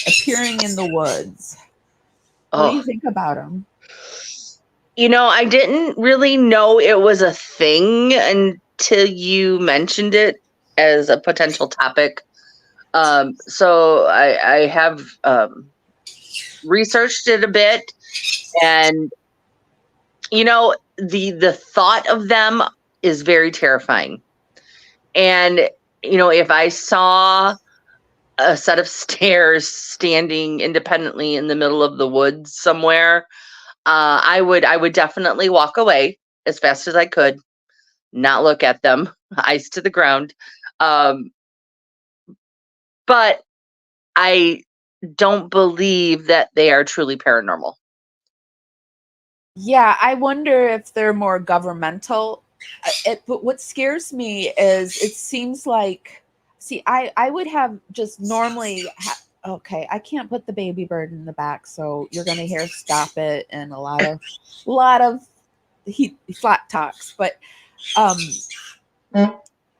appearing in the woods. What do you think about them? I didn't really know it was a thing until you mentioned it as a potential topic. So I have researched it a bit, and the thought of them is very terrifying. And if I saw a set of stairs standing independently in the middle of the woods somewhere, I would definitely walk away as fast as I could, not look at them, eyes to the ground. But I don't believe that they are truly paranormal. Yeah, I wonder if they're more governmental. But what scares me is it seems like, see, I would have just normally, okay, I can't put the baby bird in the back, so you're going to hear stop it and a lot of flat talks. But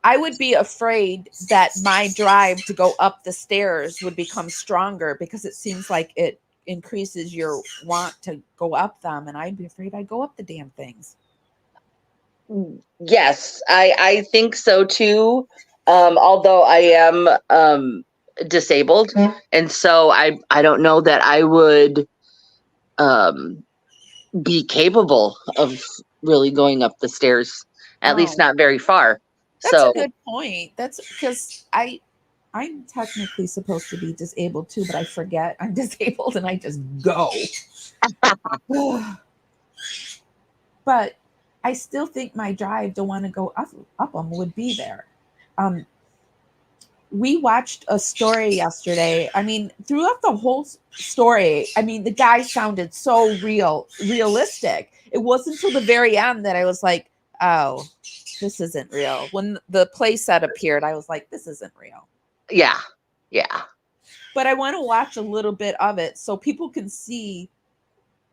I would be afraid that my drive to go up the stairs would become stronger because it seems like it increases your want to go up them, and I'd be afraid I'd go up the damn things. Yes, I think so too. Although I am disabled, and so I don't know that I would be capable of really going up the stairs, at least not very far. That's So a good point. That's because I'm technically supposed to be disabled too, but I forget I'm disabled and I just go. But I still think my drive to want to go up them would be there. We watched a story yesterday. I mean, throughout the whole story, I mean, the guy sounded so realistic. It wasn't until the very end that I was like, oh, this isn't real. When the playset appeared, I was like, this isn't real. Yeah. But I want to watch a little bit of it so people can see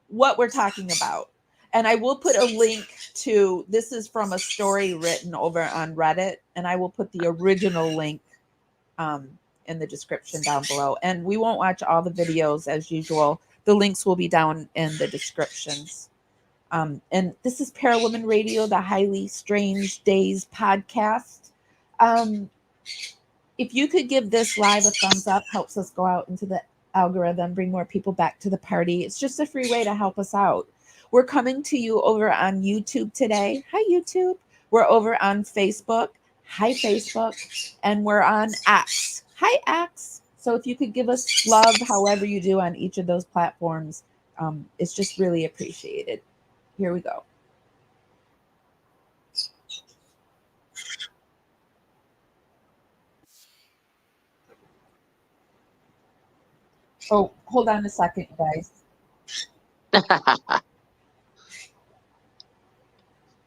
what we're talking about. And I will put a link to, this is from a story written over on Reddit, and I will put the original link in the description down below. And we won't watch all the videos as usual. The links will be down in the descriptions. And this is Parawoman Radio, the Highly Strange Daze podcast. If you could give this live a thumbs up, helps us go out into the algorithm, bring more people back to the party. It's just a free way to help us out. We're coming to you over on YouTube today. Hi, YouTube. We're over on Facebook. Hi, Facebook. And we're on X. Hi, X. So if you could give us love, however you do on each of those platforms, it's just really appreciated. Here we go. Oh, hold on a second, guys.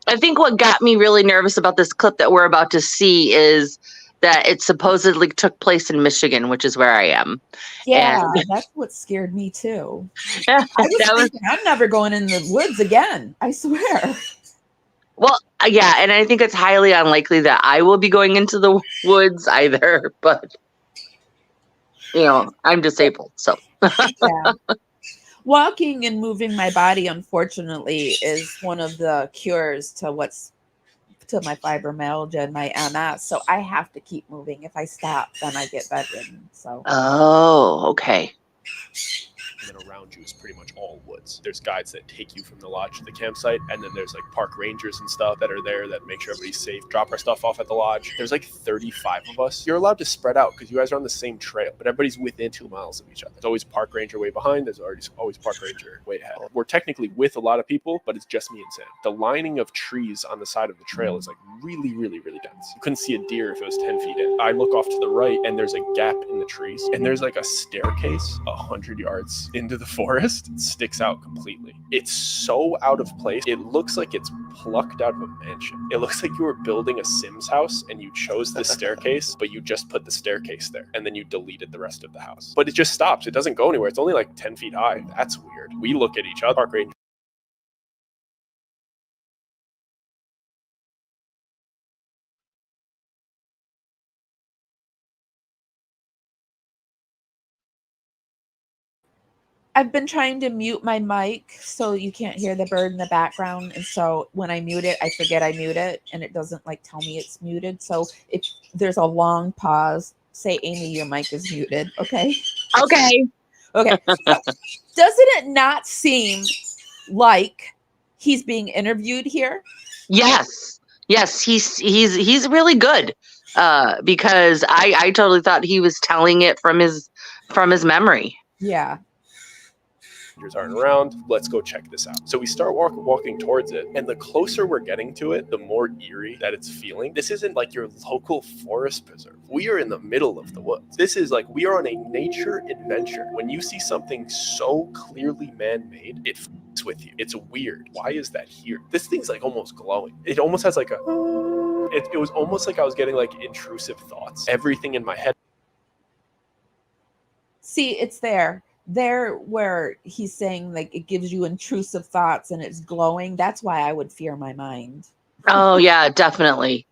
I think what got me really nervous about this clip that we're about to see is that it supposedly took place in Michigan, which is where I am. Yeah, that's what scared me too. I was thinking, I'm never going in the woods again. I swear. Well, yeah, and I think it's highly unlikely that I will be going into the woods either, but I'm disabled, so. Yeah. Walking and moving my body, unfortunately, is one of the cures to my fibromyalgia and my MS. So I have to keep moving. If I stop, then I get bedridden. So. Oh, okay. And then around you is pretty much all woods. There's guides that take you from the lodge to the campsite, and then there's like park rangers and stuff that are there that make sure everybody's safe, drop our stuff off at the lodge. There's like 35 of us. You're allowed to spread out because you guys are on the same trail, but everybody's within 2 miles of each other. There's always park ranger way behind, there's always park ranger way ahead. We're technically with a lot of people, but it's just me and Sam. The lining of trees on the side of the trail is like really, really, really dense. You couldn't see a deer if it was 10 feet in. I look off to the right and there's a gap in the trees, and there's like a staircase 100 yards into the forest. It sticks out completely. It's so out of place. It looks like it's plucked out of a mansion. It looks like you were building a Sims house and you chose the staircase, but you just put the staircase there and then you deleted the rest of the house. But it just stops. It doesn't go anywhere. It's only like 10 feet high. That's weird. We look at each other, park ranger I've been trying to mute my mic so you can't hear the bird in the background. And so when I mute it, I forget I mute it and it doesn't like tell me it's muted. So if there's a long pause, say, Amy, your mic is muted. Okay. Okay. Okay. So, doesn't it not seem like he's being interviewed here? Yes. Yes, he's really good. Because I totally thought he was telling it from his memory. Yeah. Aren't around. Let's go check this out. So we start walking towards it, and the closer we're getting to it, the more eerie that it's feeling. This isn't like your local forest preserve. We are in the middle of the woods. This is like we are on a nature adventure. When you see something so clearly man-made, it f***s with you. It's weird. Why is that here? This thing's like almost glowing. It almost has like a... It was almost like I was getting like intrusive thoughts. Everything in my head. See, it's there where he's saying like it gives you intrusive thoughts and it's glowing. That's why I would fear my mind. Oh yeah, definitely.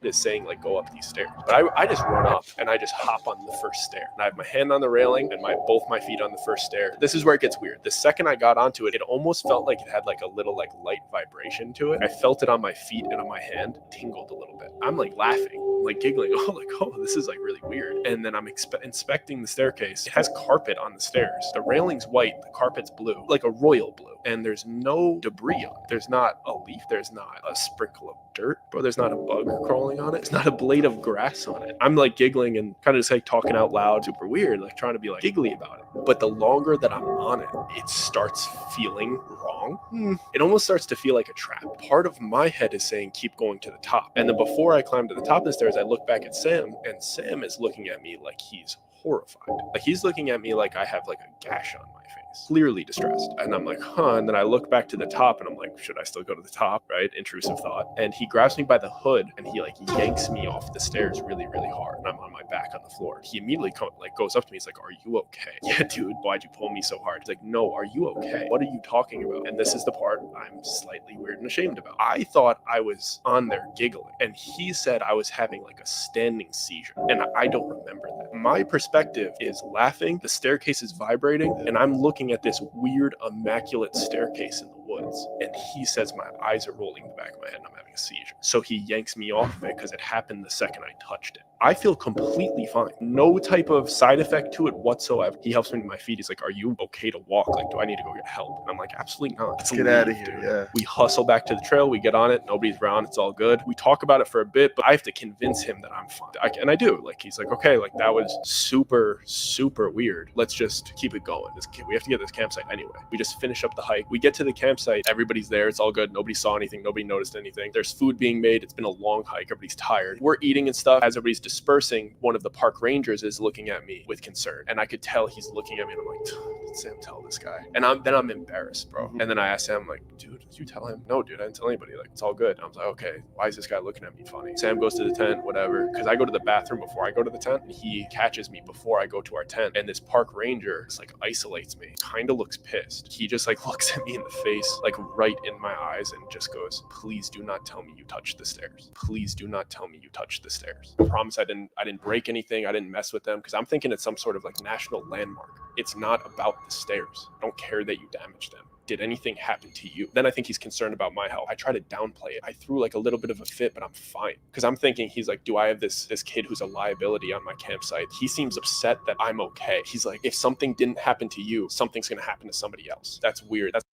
Is saying like go up these stairs, but I just run up and I just hop on the first stair, and I have my hand on the railing and both my feet on the first stair. This is where it gets weird. The second I got onto it, it almost felt like it had like a little like light vibration to it. I felt it on my feet and on my hand, tingled a little bit. I'm like laughing, like giggling, oh this is like really weird. And then I'm inspecting the staircase. It has carpet on the stairs. The railing's white, the carpet's blue, like a royal blue, and there's no debris on it. There's not a leaf, there's not a sprinkle of dirt, bro. There's not a bug crawling on it. It's not a blade of grass on it. I'm like giggling and kind of just like talking out loud, super weird, like trying to be like giggly about it. But the longer that I'm on it, it starts feeling wrong. It almost starts to feel like a trap. Part of my head is saying keep going to the top. And then before I climb to the top of the stairs, I look back at Sam, and Sam is looking at me like he's horrified. Like he's looking at me like I have like a gash on my face, clearly distressed. And I'm like, and then I look back to the top and I'm like, should I still go to the top? Right? Intrusive thought. And he grabs me by the hood and he like yanks me off the stairs really, really hard. And I'm on my back on the floor. He immediately goes up to me. He's like, are you okay? Yeah, dude, why'd you pull me so hard? He's like, no, are you okay? What are you talking about? And this is the part I'm slightly weird and ashamed about. I thought I was on there giggling, and he said I was having like a standing seizure, and I don't remember that. My perspective is laughing, the staircase is vibrating, and I'm looking at this weird immaculate staircase in the woods, and he says my eyes are rolling in the back of my head and I'm having a seizure. So he yanks me off of it because it happened the second I touched it. I feel completely fine. No type of side effect to it whatsoever. He helps me to my feet. He's like, are you okay to walk? Like, do I need to go get help? And I'm like, absolutely not. Let's get out of here. Dude. Yeah. We hustle back to the trail. We get on it. Nobody's around. It's all good. We talk about it for a bit, but I have to convince him that I'm fine. And I do. Like, he's like, okay, like that was super, super weird. Let's just keep it going. We have to get this campsite anyway. We just finish up the hike. We get to the campsite. Everybody's there. It's all good. Nobody saw anything. Nobody noticed anything. There's food being made. It's been a long hike. Everybody's tired. We're eating and stuff. As everybody's dispersing, one of the park rangers is looking at me with concern, and I could tell he's looking at me, and I'm like, did Sam tell this guy? And I'm embarrassed, bro. And then I asked Sam, like, dude, did you tell him? No, dude, I didn't tell anybody. Like, it's all good. And I was like, okay, why is this guy looking at me funny? Sam goes to the tent, whatever, because I go to the bathroom before I go to the tent, and he catches me before I go to our tent, and this park ranger just like isolates me, kind of looks pissed. He just like looks at me in the face, like right in my eyes, and just goes, please do not tell me you touched the stairs. Please do not tell me you touched the stairs. I promise I didn't break anything. I didn't mess with them, because I'm thinking it's some sort of like national landmark. It's not about the stairs. I don't care that you damaged them. Did anything happen to you? Then I think he's concerned about my health. I try to downplay it. I threw like a little bit of a fit, but I'm fine. Because I'm thinking he's like, do I have this kid who's a liability on my campsite? He seems upset that I'm okay. He's like, if something didn't happen to you, something's going to happen to somebody else. That's weird. That's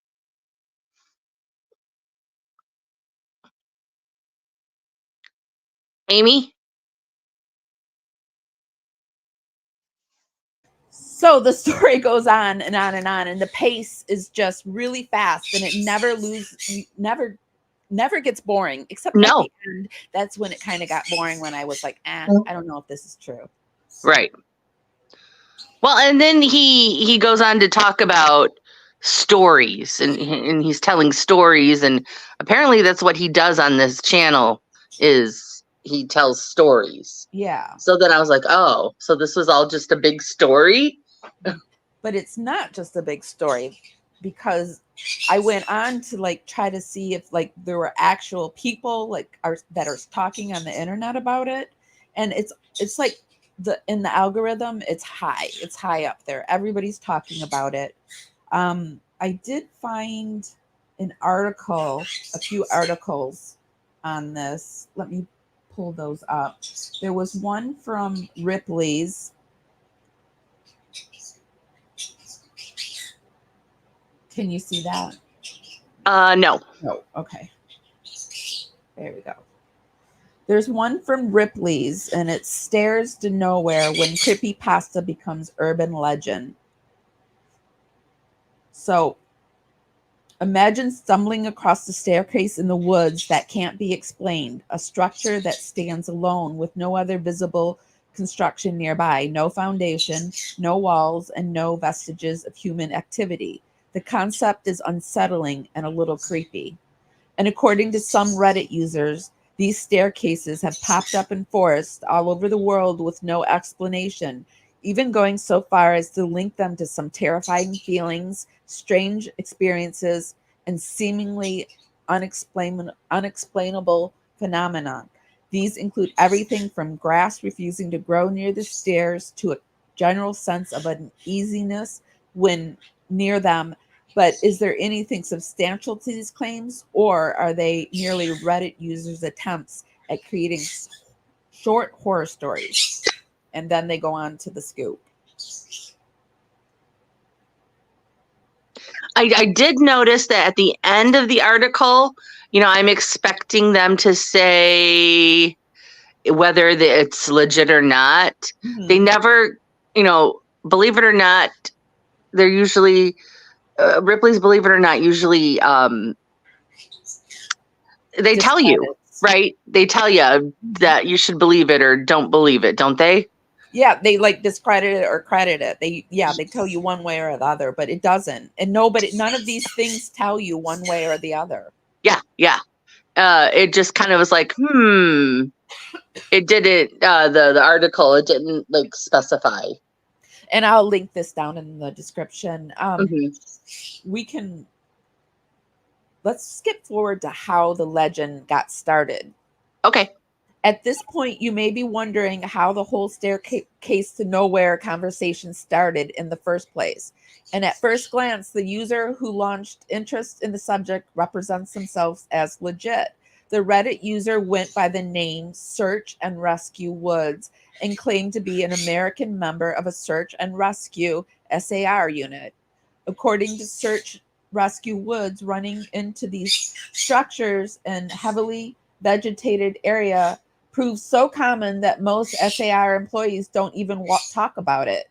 Amy? So the story goes on and on and on, and the pace is just really fast, and it never gets boring, except at the end. That's when it kind of got boring, when I was like, I don't know if this is true. Right. Well, and then he goes on to talk about stories, and he's telling stories, and apparently that's what he does on this channel, is he tells stories. Yeah. So then I was like, oh, so this was all just a big story? But it's not just a big story, because I went on to like try to see if like there were actual people that are talking on the internet about it, and it's like in the algorithm, it's high up there. Everybody's talking about it. I did find an article, a few articles on this. Let me pull those up. There was one from Ripley's. Can you see that? No. No. Okay. There we go. There's one from Ripley's, and it Stairs to Nowhere when creepypasta becomes urban legend. So imagine stumbling across the staircase in the woods that can't be explained, a structure that stands alone with no other visible construction nearby, no foundation, no walls, and no vestiges of human activity. The concept is unsettling and a little creepy. And according to some Reddit users, these staircases have popped up in forests all over the world with no explanation, even going so far as to link them to some terrifying feelings, strange experiences, and seemingly unexplainable phenomena. These include everything from grass refusing to grow near the stairs to a general sense of uneasiness when near them. But is there anything substantial to these claims, or are they merely Reddit users' attempts at creating short horror stories? And then they go on to the scoop. I did notice that at the end of the article, I'm expecting them to say whether it's legit or not. Mm-hmm. They never, believe it or not, they're usually Ripley's Believe It or Not usually they tell you, right? They tell you that you should believe it or don't believe it, don't they? Yeah, they like discredit it or credit it. They tell you one way or the other, but it doesn't. And none of these things tell you one way or the other. Yeah. It just kind of was like, It didn't the article, it didn't like specify. And I'll link this down in the description. Let's skip forward to how the legend got started. Okay. At this point, you may be wondering how the whole staircase to nowhere conversation started in the first place. And at first glance, the user who launched interest in the subject represents themselves as legit. The Reddit user went by the name Search and Rescue Woods and claimed to be an American member of a search and rescue SAR unit. According to Search Rescue Woods, running into these structures in heavily vegetated area proves so common that most SAR employees don't even talk about it.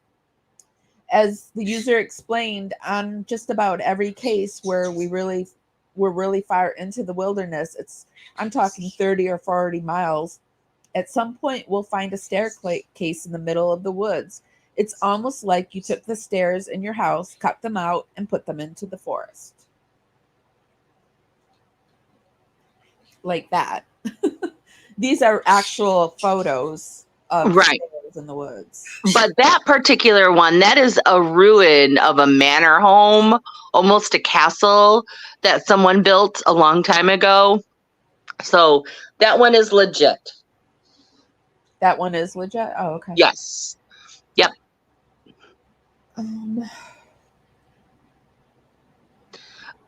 As the user explained, on just about every case where we're really far into the wilderness, I'm talking 30 or 40 miles, at some point we'll find a staircase in the middle of the woods. It's almost like you took the stairs in your house, cut them out, and put them into the forest. Like that. These are actual photos of stairs in the woods. But that particular one, that is a ruin of a manor home, almost a castle that someone built a long time ago. So that one is legit. That one is legit? Oh, okay. Yes. Yep.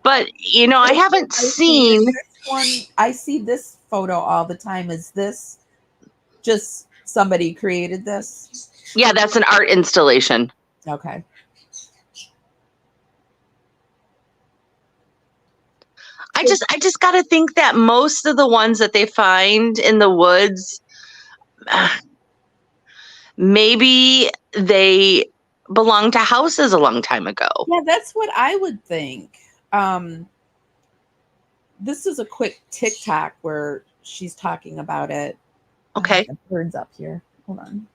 But, I haven't seen... I see this photo all the time. Is this just somebody created this? Yeah, that's an art installation. Okay. I just got to think that most of the ones that they find in the woods, maybe they belong to houses a long time ago. Yeah, that's what I would think. This is a quick TikTok where she's talking about it. Okay. Birds up here. Hold on.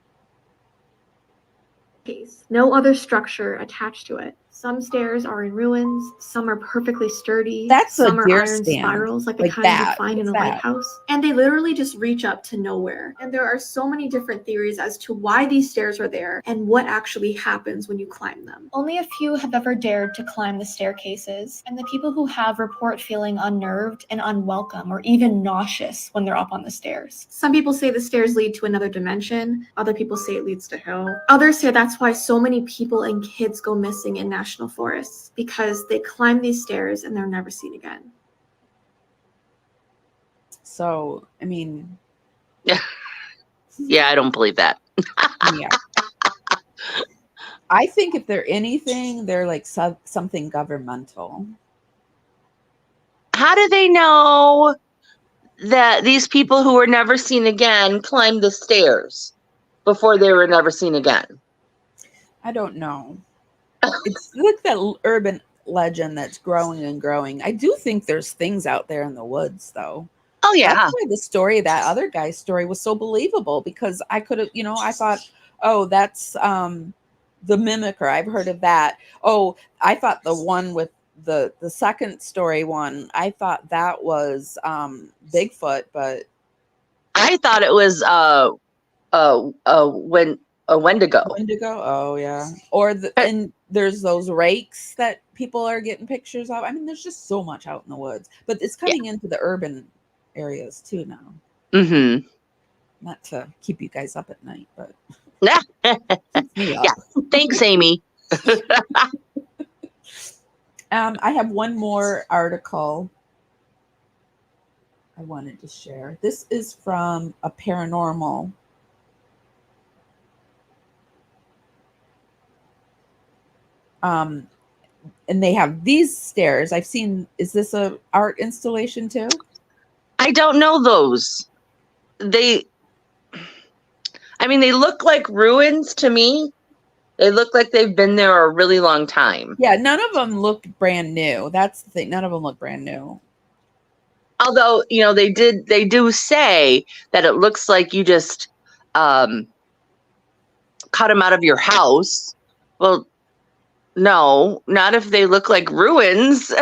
No other structure attached to it. Some stairs are in ruins, some are perfectly sturdy, That's a some are deer iron stand. spirals like the Like kinds you that. find in What's a that? lighthouse. And they literally just reach up to nowhere. And there are so many different theories as to why these stairs are there and what actually happens when you climb them. Only a few have ever dared to climb the staircases, and the people who have report feeling unnerved and unwelcome or even nauseous when they're up on the stairs. Some people say the stairs lead to another dimension. Other people say it leads to hell. Others say that's why so many people and kids go missing in national forests, because they climb these stairs and they're never seen again. So, I mean, Yeah, I don't believe that. yeah. I think if they're anything, they're like something governmental. How do they know that these people who were never seen again climbed the stairs before they were never seen again? I don't know. It's like that urban legend that's growing and growing. I do think there's things out there in the woods, though. Oh, yeah. That's why the story, that other guy's story, was so believable, because I could have, I thought, oh, that's the mimicker. I've heard of that. Oh, I thought the one with the second story one, I thought that was Bigfoot, but I thought it was Wendigo. Wendigo. Oh yeah. Or and there's those rakes that people are getting pictures of. I mean, there's just so much out in the woods, but it's coming into the urban areas too now. Mm-hmm. Not to keep you guys up at night, but keeps me up. Yeah. Thanks, Amy. I have one more article I wanted to share. This is from a paranormal. And they have these stairs. I've seen. Is this a art installation too? I don't know those. They look like ruins to me. They look like they've been there a really long time. Yeah, none of them look brand new. That's the thing. None of them look brand new. Although, they do say that it looks like you just cut them out of your house. Well, no, not if they look like ruins.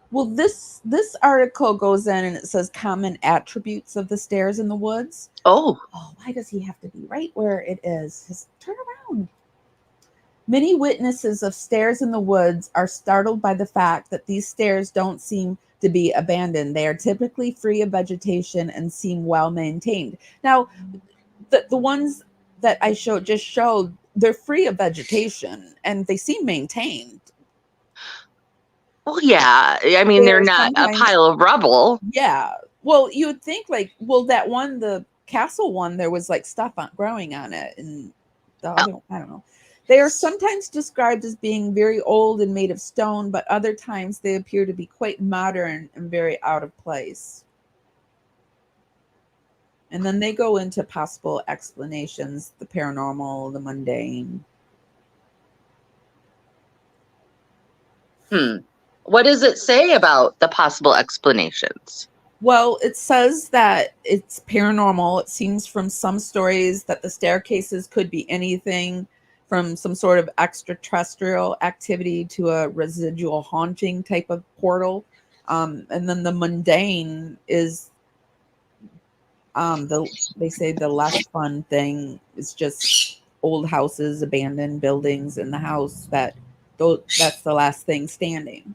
Well, this article goes in and it says common attributes of the stairs in the woods. Oh, why does he have to be right where it is? Just turn around. Many witnesses of stairs in the woods are startled by the fact that these stairs don't seem to be abandoned. They are typically free of vegetation and seem well maintained. Now, the ones that I showed, they're free of vegetation and they seem maintained. Well, yeah. I mean, they're not a pile of rubble. Yeah. Well, you would think that one, the castle one, there was like stuff growing on it, and the other, I don't know. They are sometimes described as being very old and made of stone, but other times they appear to be quite modern and very out of place. And then they go into possible explanations, the paranormal, the mundane. What does it say about the possible explanations? Well, it says that it's paranormal. It seems from some stories that the staircases could be anything from some sort of extraterrestrial activity to a residual haunting type of portal. And then the mundane is, they say the less fun thing is just old houses, abandoned buildings in the house that's the last thing standing.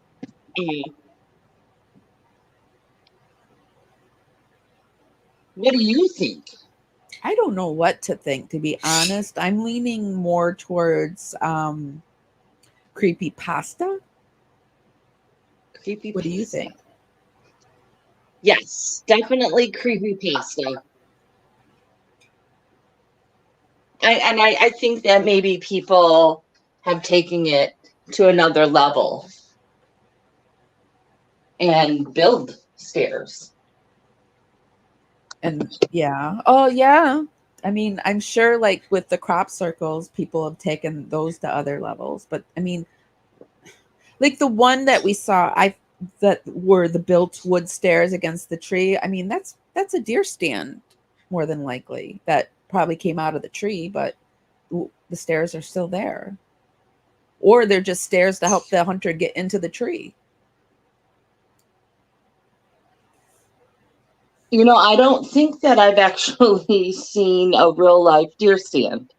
What do you think? I don't know what to think, to be honest. I'm leaning more towards creepypasta. What do you think? Yes, definitely creepypasta. I think that maybe people have taken it to another level and build stairs. And yeah. Oh, yeah. I mean, I'm sure like with the crop circles, people have taken those to other levels. But I mean, like the one that we saw, that were the built wood stairs against the tree. I mean, that's a deer stand, more than likely. That probably came out of the tree, but the stairs are still there. or they're just stairs to help the hunter get into the tree. You know, I don't think that I've actually seen a real life deer stand.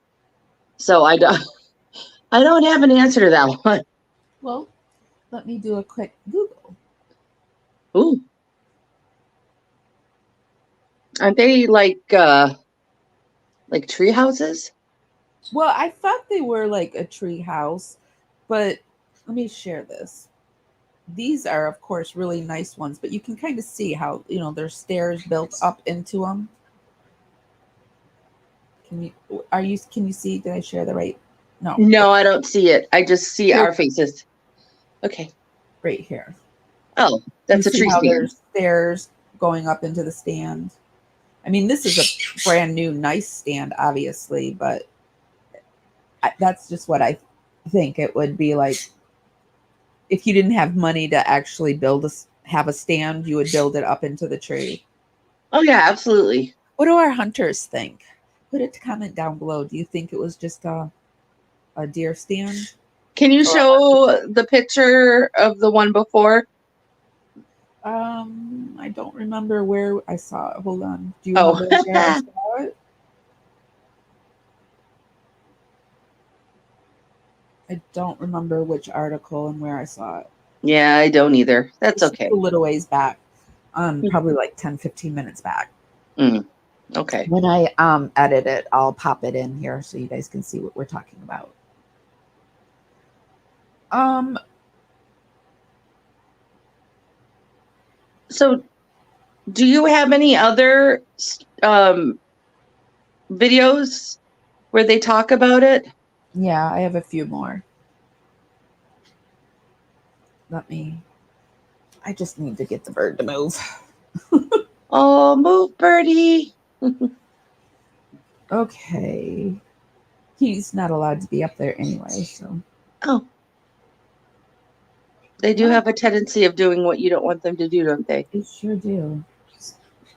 So I don't have an answer to that one. Well, let me do a quick Google. Ooh. Aren't they like tree houses? Well, I thought they were like a tree house, but let me share this. These are, of course, really nice ones, but you can kind of see how, there's stairs built up into them. Can you see, did I share the right? No. No, I don't see it. I just see our faces. Okay. Right here. Oh, that's a tree stand. There's stairs going up into the stand. I mean, this is a brand new, nice stand, obviously, but that's just what I think it would be like. If you didn't have money to actually have a stand, you would build it up into the tree. Oh yeah, absolutely. What do our hunters think? Put a comment down below. Do you think it was just a deer stand? Can you show the picture of the one before? I don't remember where I saw it. Hold on. Do you remember where I saw it? I don't remember which article and where I saw it. Yeah, I don't either. That's It's okay. a little ways back. Probably like 10-15 minutes back. Okay. When I edit it, I'll pop it in here so you guys can see what we're talking about. So do you have any other videos where they talk about it? Yeah, I have a few more. I just need to get the bird to move. Oh, move, birdie. Okay. He's not allowed to be up there anyway, so. Oh. They do have a tendency of doing what you don't want them to do, don't they? They sure do.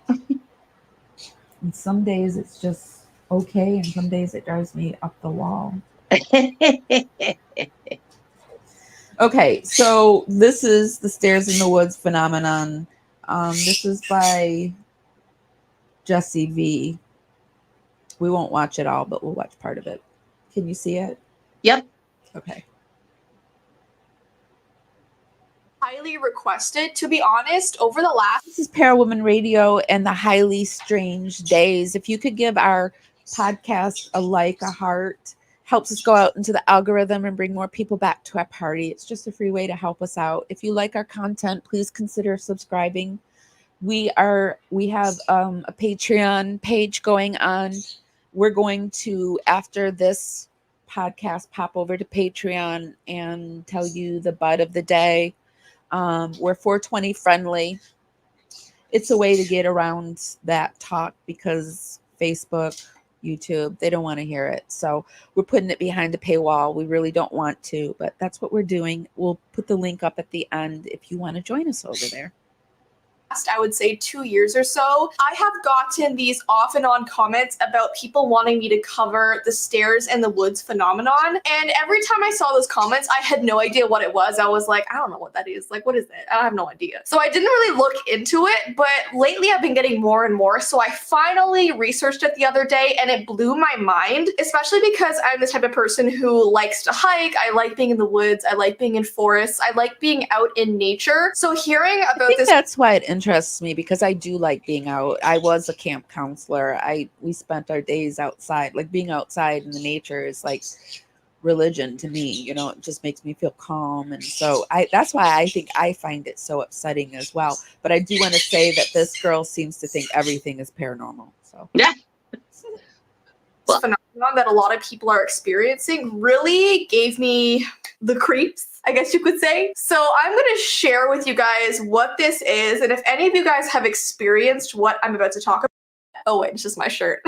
And some days it's just okay, and some days it drives me up the wall. Okay, so this is the Stairs in the Woods phenomenon. This is by Jesse V. We won't watch it all, but we'll watch part of it. Can you see it? Yep. Okay. Highly requested, to be honest, over the last. This is Parawoman Radio and the Highly Strange Daze. If you could give our podcast a like, a heart, helps us go out into the algorithm and bring more people back to our party. It's just a free way to help us out. If you like our content, please consider subscribing. We have a Patreon page going on. We're going to, after this podcast, pop over to Patreon and tell you the bud of the day. We're 420 friendly. It's a way to get around that talk because Facebook, YouTube, they don't want to hear it. So we're putting it behind a paywall. We really don't want to, but that's what we're doing. We'll put the link up at the end if you want to join us over there. I would say 2 years or so, I have gotten these off and on comments about people wanting me to cover the Stairs in the Woods phenomenon. And every time I saw those comments, I had no idea what it was. I was like, I don't know what that is. Like, what is it? I have no idea. So I didn't really look into it, but lately I've been getting more and more. So I finally researched it the other day and it blew my mind, especially because I'm the type of person who likes to hike. I like being in the woods. I like being in forests. I like being out in nature. So hearing about this. That's why it interests me because I do like being out. I was a camp counselor. We spent our days outside. Like being outside in the nature is like religion to me. It just makes me feel calm, and so that's why I think I find it so upsetting as well. But I do want to say that this girl seems to think everything is paranormal. So yeah. Phenomenon that a lot of people are experiencing really gave me the creeps, I guess you could say. So I'm going to share with you guys what this is. And if any of you guys have experienced what I'm about to talk about, Oh wait, it's just my shirt.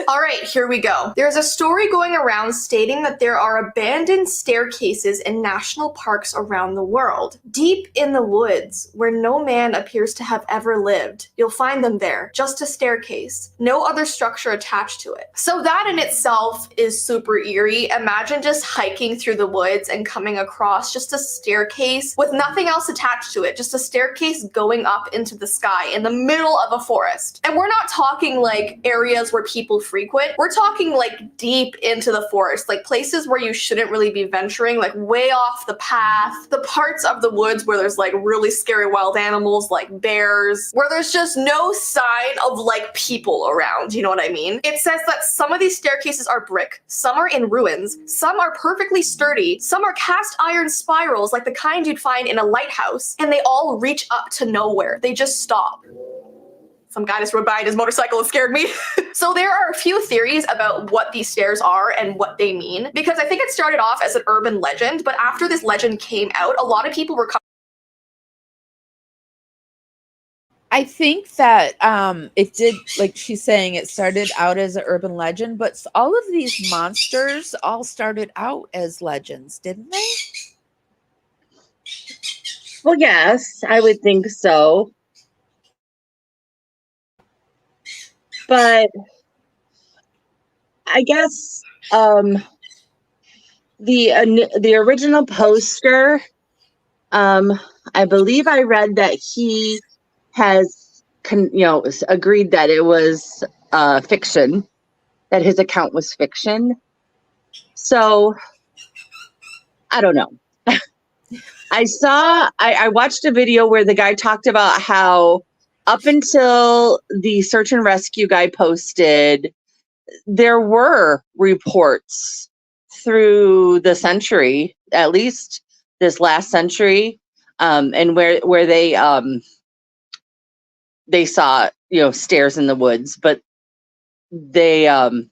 All right, here we go. There's a story going around stating that there are abandoned staircases in national parks around the world. Deep in the woods, where no man appears to have ever lived, you'll find them there. Just a staircase. No other structure attached to it. So that in itself is super eerie. Imagine just hiking through the woods and coming across just a staircase with nothing else attached to it. Just a staircase going up into the sky in the middle of a forest. And we're not talking like areas where people frequent. We're talking like deep into the forest, like places where you shouldn't really be venturing, like way off the path. The parts of the woods where there's like really scary wild animals like bears, where there's just no sign of like people around, you know what I mean? It says that some of these staircases are brick, some are in ruins, some are perfectly sturdy, some are cast iron spirals like the kind you'd find in a lighthouse, and they all reach up to nowhere. They just stop. Some guy just rode by on his motorcycle and scared me. So there are a few theories about what these stairs are and what they mean, because I think it started off as an urban legend, but after this legend came out, a lot of people were I think that it did, like she's saying, it started out as an urban legend, but all of these monsters all started out as legends, didn't they? Well, yes, I would think so. But I guess the original poster, I believe I read that he has agreed that it was fiction, that his account was fiction. So I don't know. I watched a video where the guy talked about how up until the search and rescue guy posted, there were reports through the century, at least this last century, and where they saw stairs in the woods, but it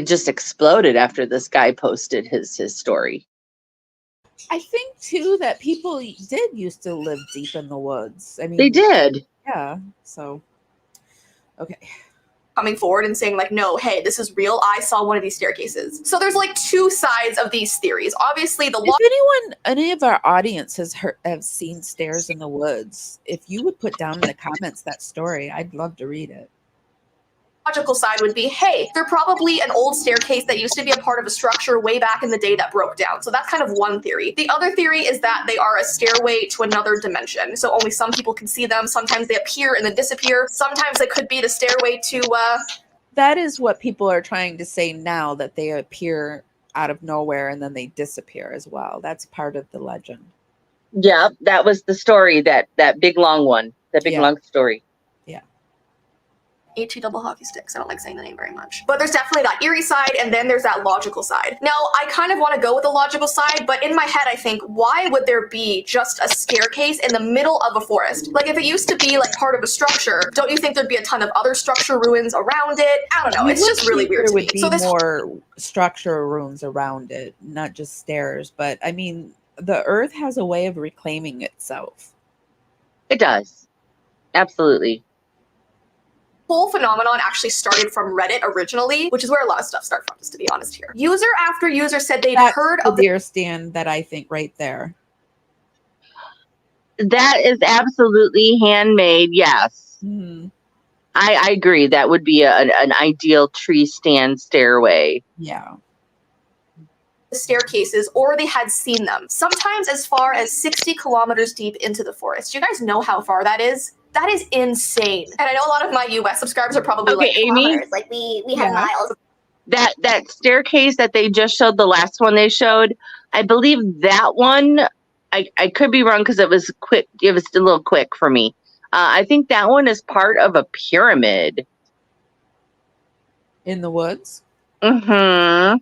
just exploded after this guy posted his story. I think too that people did used to live deep in the woods. I mean, They did. Yeah. So, okay. coming forward and saying like, no, hey, this is real. I saw one of these staircases. So there's like two sides of these theories. Obviously, if any of our audience have seen stairs in the woods, if you would put down in the comments that story, I'd love to read it. logical side would be, hey, they're probably an old staircase that used to be a part of a structure way back in the day that broke down. So that's kind of one theory. The other theory is that they are a stairway to another dimension. So only some people can see them. Sometimes they appear and then disappear. Sometimes it could be the stairway to That is what people are trying to say now, that they appear out of nowhere and then they disappear as well. That's part of the legend. Yeah, that was the story, that big long one, that big long story. HE double hockey sticks. I don't like saying the name very much. But there's definitely that eerie side, and then there's that logical side. Now, I kind of want to go with the logical side, but in my head, I think, why would there be just a staircase in the middle of a forest? Like, if it used to be, like, part of a structure, don't you think there'd be a ton of other structure ruins around it? I don't know. It's just really weird to me. There would be more structure ruins around it, not just stairs. But, I mean, the earth has a way of reclaiming itself. It does. Absolutely. Whole phenomenon actually started from Reddit originally, which is where a lot of stuff started from, just to be honest here. User after user said they'd heard of the deer stand that I think right there. That is absolutely handmade, yes. Mm-hmm. I agree. That would be an ideal tree stand stairway. Yeah. Staircases, or they had seen them, sometimes as far as 60 kilometers deep into the forest. Do you guys know how far that is? That is insane. And I know a lot of my US subscribers are probably like, Amy, like we have miles. That staircase that they just showed, the last one they showed, I believe that one, I could be wrong because it was quick. It was a little quick for me. I think that one is part of a pyramid. In the woods? Mm-hmm.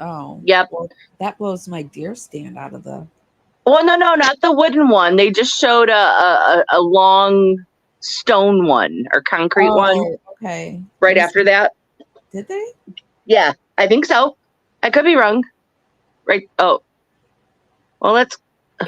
Oh. Yep. Well, that blows my deer stand out of the... Well, no, not the wooden one. They just showed a long stone one or concrete one. Okay. Right after that. Did they? Yeah, I think so. I could be wrong. Right. Oh. Well, let's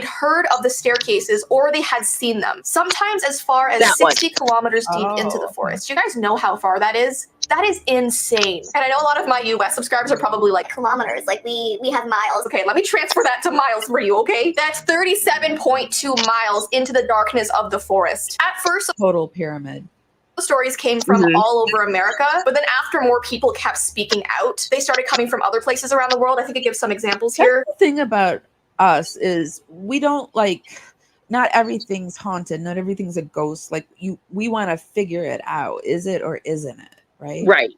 heard of the staircases or they had seen them, sometimes as far as That one. 60 kilometers deep into the Oh. forest. Do you guys know how far that is? That is insane. And I know a lot of my US subscribers are probably like, kilometers, like we have miles. Okay, let me transfer that to miles for you, okay? That's 37.2 miles into the darkness of the forest. At first, Total pyramid. the stories came from Mhm. all over America, but then after more people kept speaking out, they started coming from other places around the world. I think it gives some examples here. That's the thing about us is we don't like, not everything's haunted, not everything's a ghost. Like we want to figure it out. Is it or isn't it? Right? Right.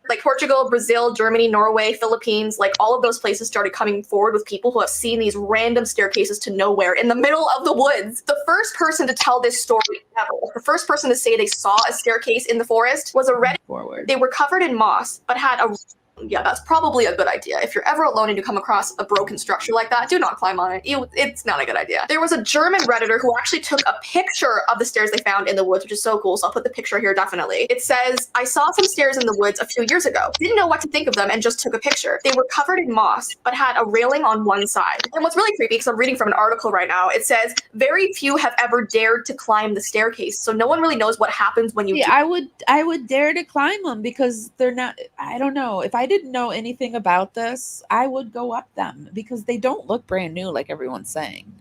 Like Portugal, Brazil, Germany, Norway, Philippines, like all of those places started coming forward with people who have seen these random staircases to nowhere in the middle of the woods. The first person to tell this story ever, the first person to say they saw a staircase in the forest was a Reddit. Forward. They were covered in moss, but had a yeah, that's probably a good idea. If you're ever alone and you come across a broken structure like that, do not climb on it. It's not a good idea. There was a German Redditor who actually took a picture of the stairs they found in the woods, which is so cool. So I'll put the picture here definitely. It says, I saw some stairs in the woods a few years ago. Didn't know what to think of them and just took a picture. They were covered in moss, but had a railing on one side. And what's really creepy, because I'm reading from an article right now, it says, very few have ever dared to climb the staircase. So no one really knows what happens when you do. I would dare to climb them because they're not, I don't know. If I didn't know anything about this, I would go up them because they don't look brand new like everyone's saying.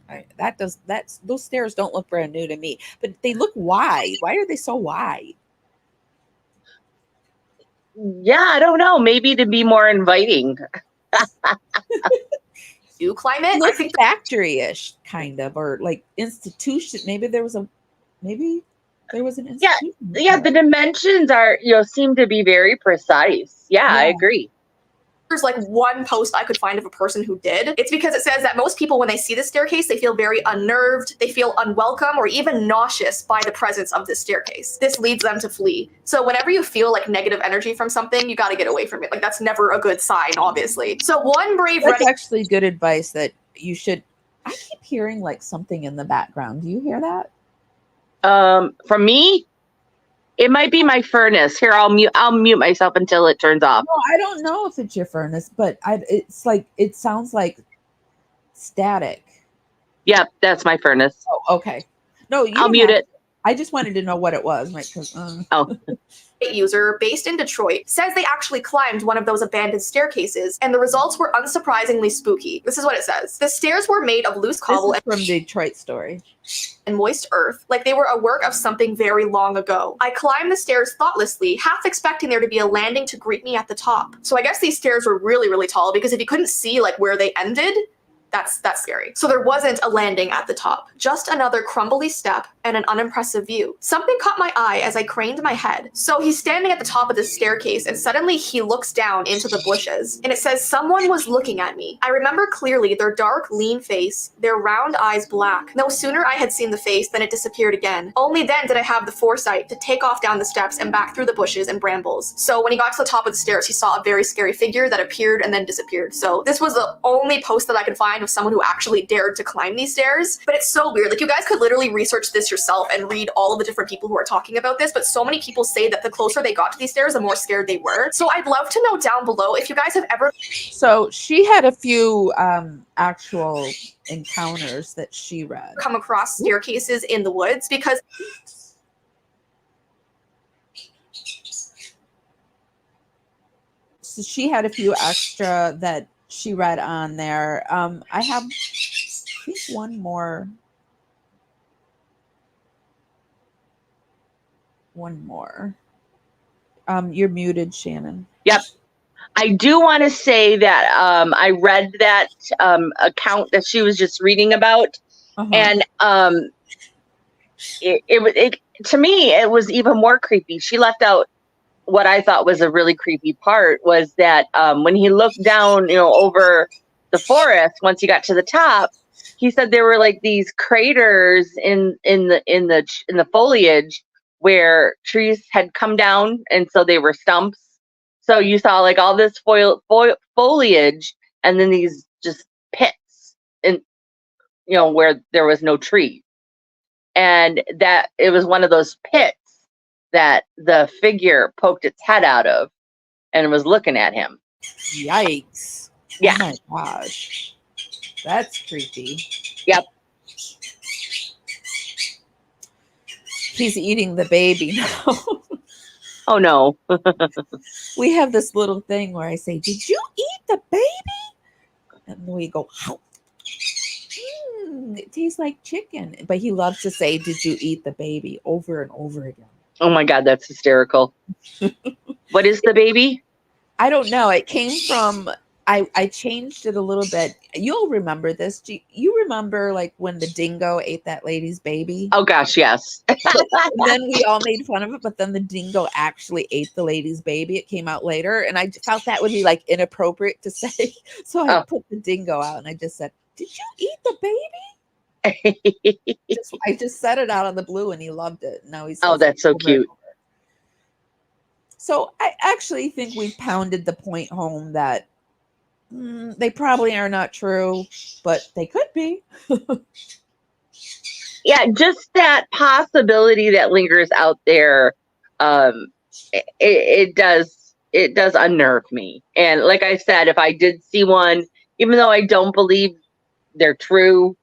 Those stairs don't look brand new to me, but they look wide. Why are they so wide? Yeah, I don't know. Maybe to be more inviting. Do climb it. I Look think factory-ish kind of, or like institution. Maybe there was an institution. Yeah, the dimensions are, seem to be very precise. Yeah, I Yeah. agree. there's like one post I could find of a person who did. It's because it says that most people, when they see the staircase, they feel very unnerved, they feel unwelcome, or even nauseous by the presence of this staircase. This leads them to flee. So whenever you feel like negative energy from something, you got to get away from it. Like that's never a good sign, obviously. So one brave That's Reddit actually good advice that you should. I keep hearing like something in the background. Do you hear that? From me, it might be my furnace. Here, I'll mute myself until it turns off. No, I don't know if it's your furnace, but it's like it sounds like static. Yep, that's my furnace. Oh, okay. No, you I'll don't mute have it. to. I just wanted to know what it was, right? Oh, user based in Detroit says they actually climbed one of those abandoned staircases, and the results were unsurprisingly spooky. This is what it says. The stairs were made of loose cobble This is from Detroit Story. and moist earth, like they were a work of something very long ago. I climbed the stairs thoughtlessly, half expecting there to be a landing to greet me at the top. So I guess these stairs were really, really tall, because if you couldn't see like where they ended, that's scary. So there wasn't a landing at the top, just another crumbly step and an unimpressive view. Something caught my eye as I craned my head. So he's standing at the top of the staircase, and suddenly he looks down into the bushes, and it says someone was looking at me. I remember clearly their dark, lean face, their round eyes black. No sooner I had seen the face than it disappeared again. Only then did I have the foresight to take off down the steps and back through the bushes and brambles. So when he got to the top of the stairs, he saw a very scary figure that appeared and then disappeared. So this was the only post that I could find of someone who actually dared to climb these stairs. But it's so weird. Like, you guys could literally research this yourself and read all of the different people who are talking about this, but so many people say that the closer they got to these stairs, the more scared they were. So I'd love to know down below if you guys have ever So she had a few actual encounters that she read. come across staircases in the woods, because So she had a few extra that she read on there. I have, I think, one more. You're muted, Shannon. yep. I do want to say that I read that account that she was just reading about, Uh-huh. and it to me it was even more creepy. She left out what I thought was a really creepy part, was that when he looked down, over the forest, once he got to the top, he said there were like these craters in the foliage where trees had come down, and so they were stumps. So you saw like all this foliage, and then these just pits, and where there was no tree, and that it was one of those pits that the figure poked its head out of and was looking at him. Yikes. Yeah. Oh my gosh. That's creepy. Yep. He's eating the baby now. Oh no. We have this little thing where I say, "Did you eat the baby?" And we go, it tastes like chicken. But he loves to say, "Did you eat the baby?" over and over again. Oh my God, that's hysterical. What is the baby? I don't know. It came from, I changed it a little bit. You'll remember this. Do you remember like when the dingo ate that lady's baby? Oh gosh, yes. And then we all made fun of it, but then the dingo actually ate the lady's baby. It came out later, and I felt that would be like inappropriate to say. So I put the dingo out and I just said, "Did you eat the baby?" I just said it out of the blue and he loved it. Now he's Oh, that's so cute. So I actually think we've pounded the point home that they probably are not true, but they could be. Yeah, just that possibility that lingers out there. It does unnerve me. And like I said, if I did see one, even though I don't believe they're true,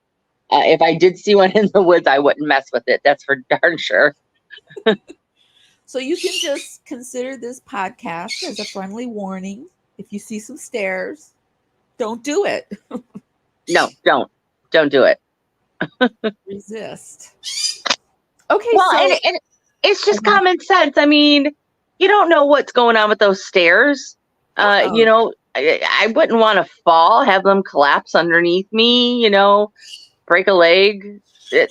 if I did see one in the woods, I wouldn't mess with it. That's for darn sure. So you can just consider this podcast as a friendly warning. If you see some stairs, don't do it. No, don't do it. Resist. Okay, Well, so and it's just common sense. I mean, you don't know what's going on with those stairs. You know, I wouldn't want to fall, have them collapse underneath me, you know, break a leg.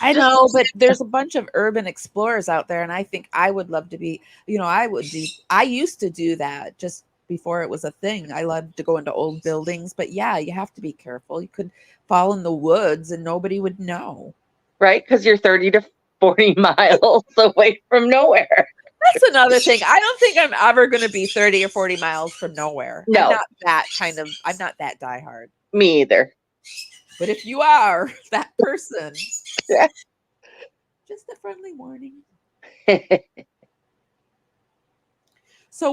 I know, but there's a bunch of urban explorers out there, and I think I would love to be, you know, I used to do that just before it was a thing. I love to go into old buildings, but yeah, you have to be careful. You could fall in the woods and nobody would know. Right? Because you're 30 to 40 miles away from nowhere. That's another thing. I don't think I'm ever going to be 30 or 40 miles from nowhere. No. I'm not that diehard. Me either. But if you are that person, just a friendly warning. So